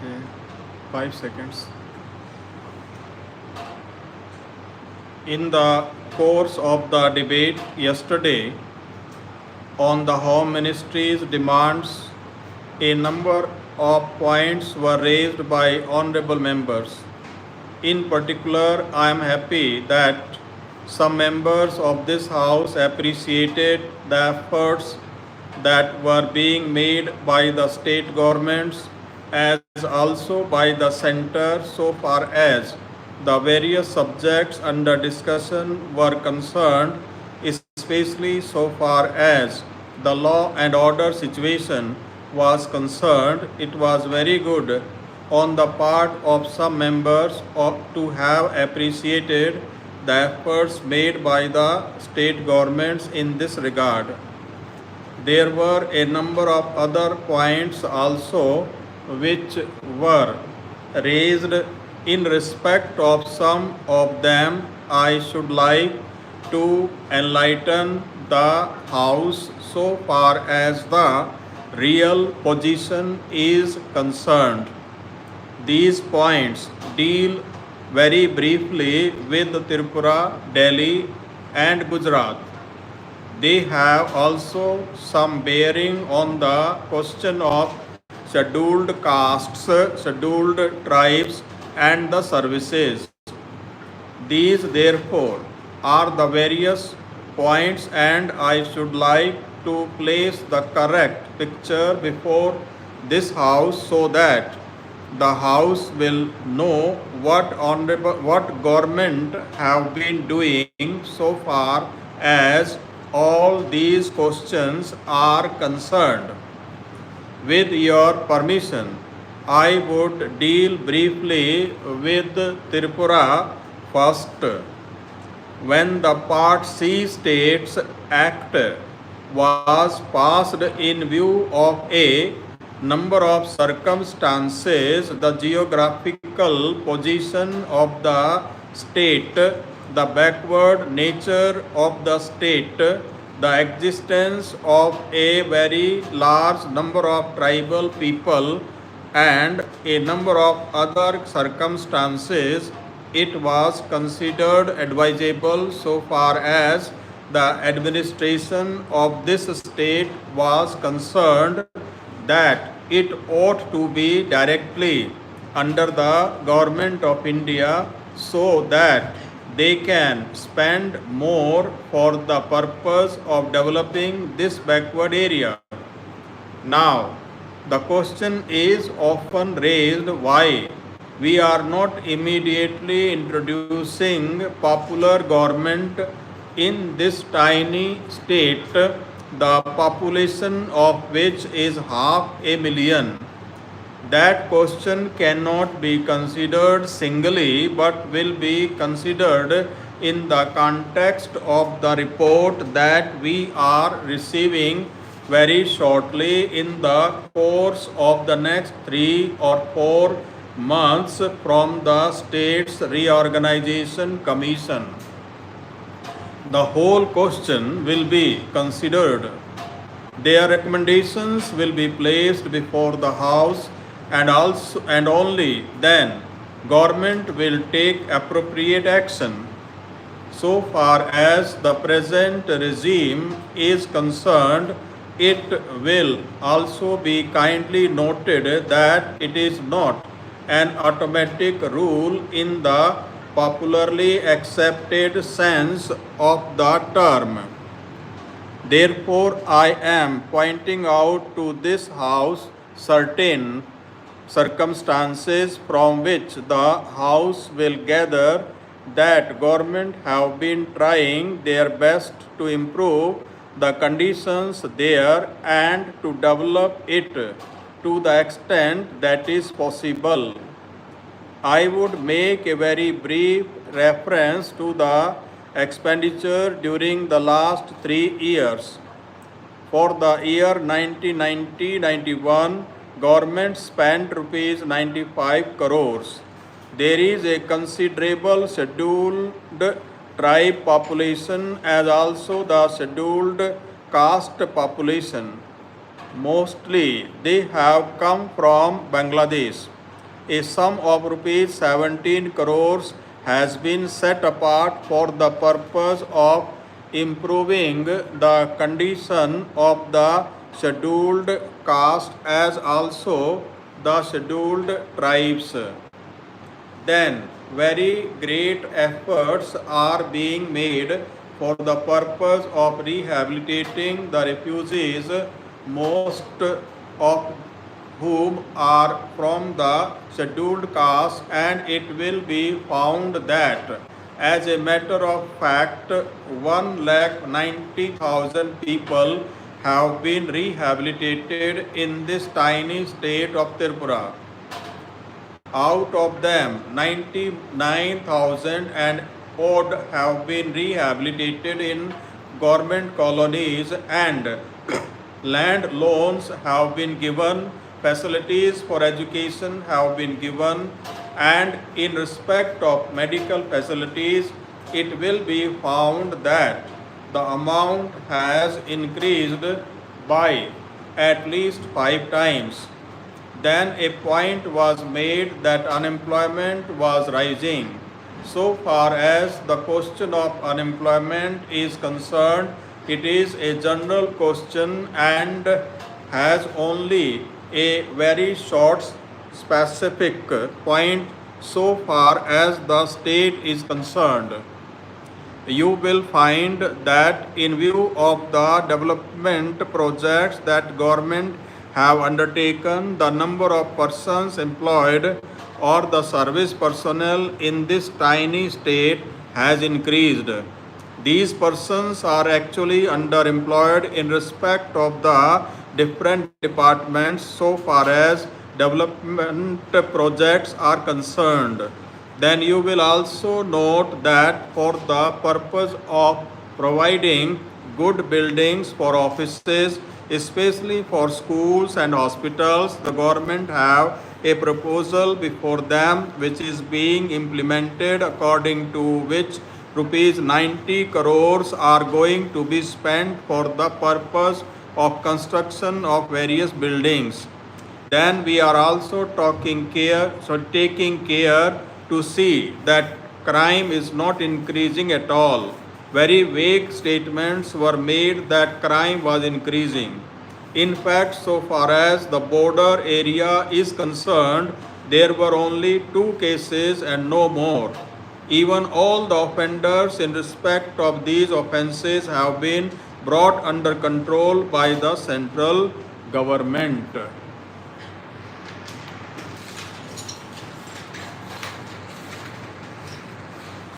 Okay, 5 seconds. In the course of the debate yesterday on the Home Ministry's demands, a number of points were raised by honorable members. In particular, I am happy that some members of this House appreciated the efforts that were being made by the state governments as also by the center so far as the various subjects under discussion were concerned, especially so far as the law and order situation was concerned. It was very good on the part of some members to have appreciated the efforts made by the state governments in this regard. There were a number of other points also which were raised. In respect of some of them, I should like to enlighten the House so far as the real position is concerned. These points deal very briefly with Tripura, Delhi and Gujarat. They have also some bearing on the question of scheduled castes, scheduled tribes and the services. These therefore are the various points, and I should like to place the correct picture before this House so that the House will know what government have been doing so far as all these questions are concerned. With your permission, I would deal briefly with Tripura first. When the Part C States Act was passed in view of a number of circumstances, the geographical position of the state, the backward nature of the state, the existence of a very large number of tribal people and a number of other circumstances, it was considered advisable so far as the administration of this state was concerned that it ought to be directly under the government of India so that they can spend more for the purpose of developing this backward area. Now, the question is often raised why we are not immediately introducing popular government in this tiny state, the population of which is 500,000. That question cannot be considered singly but will be considered in the context of the report that we are receiving very shortly in the course of the next 3 or 4 months from the State's Reorganization Commission. The whole question will be considered. Their recommendations will be placed before the House and only then government will take appropriate action. So far as the present regime is concerned, it will also be kindly noted that it is not an automatic rule in the popularly accepted sense of the term. Therefore, I am pointing out to this House certain circumstances from which the House will gather that government have been trying their best to improve the conditions there and to develop it to the extent that is possible. I would make a very brief reference to the expenditure during the last 3 years. For the year 1990-91, government spent rupees 95 crores. There is a considerable scheduled tribe population as also the scheduled caste population. Mostly they have come from Bangladesh. a sum of rupees 17 crores has been set apart for the purpose of improving the condition of the scheduled caste as also the scheduled tribes. Then very great efforts are being made for the purpose of rehabilitating the refugees, most of whom are from the scheduled caste, and it will be found that as a matter of fact 1,90,000 people have been rehabilitated in this tiny state of Tripura. Out of them, 99,000 and odd have been rehabilitated in government colonies, and land loans have been given, facilities for education have been given, and in respect of medical facilities, it will be found that the amount has increased by at least 5 times. Then a point was made that unemployment was rising. So far as the question of unemployment is concerned, it is a general question and has only a very short specific point so far as the state is concerned. You will find that in view of the development projects that government have undertaken, the number of persons employed or the service personnel in this tiny state has increased. These persons are actually underemployed in respect of the different departments so far as development projects are concerned. Then you will also note that for the purpose of providing good buildings for offices, especially for schools and hospitals, the government have a proposal before them which is being implemented, according to which rupees 90 crores are going to be spent for the purpose of construction of various buildings. Then we are also taking care to see that crime is not increasing at all. Very vague statements were made that crime was increasing. In fact, so far as the border area is concerned, there were only 2 cases and no more. Even all the offenders in respect of these offences have been brought under control by the central government.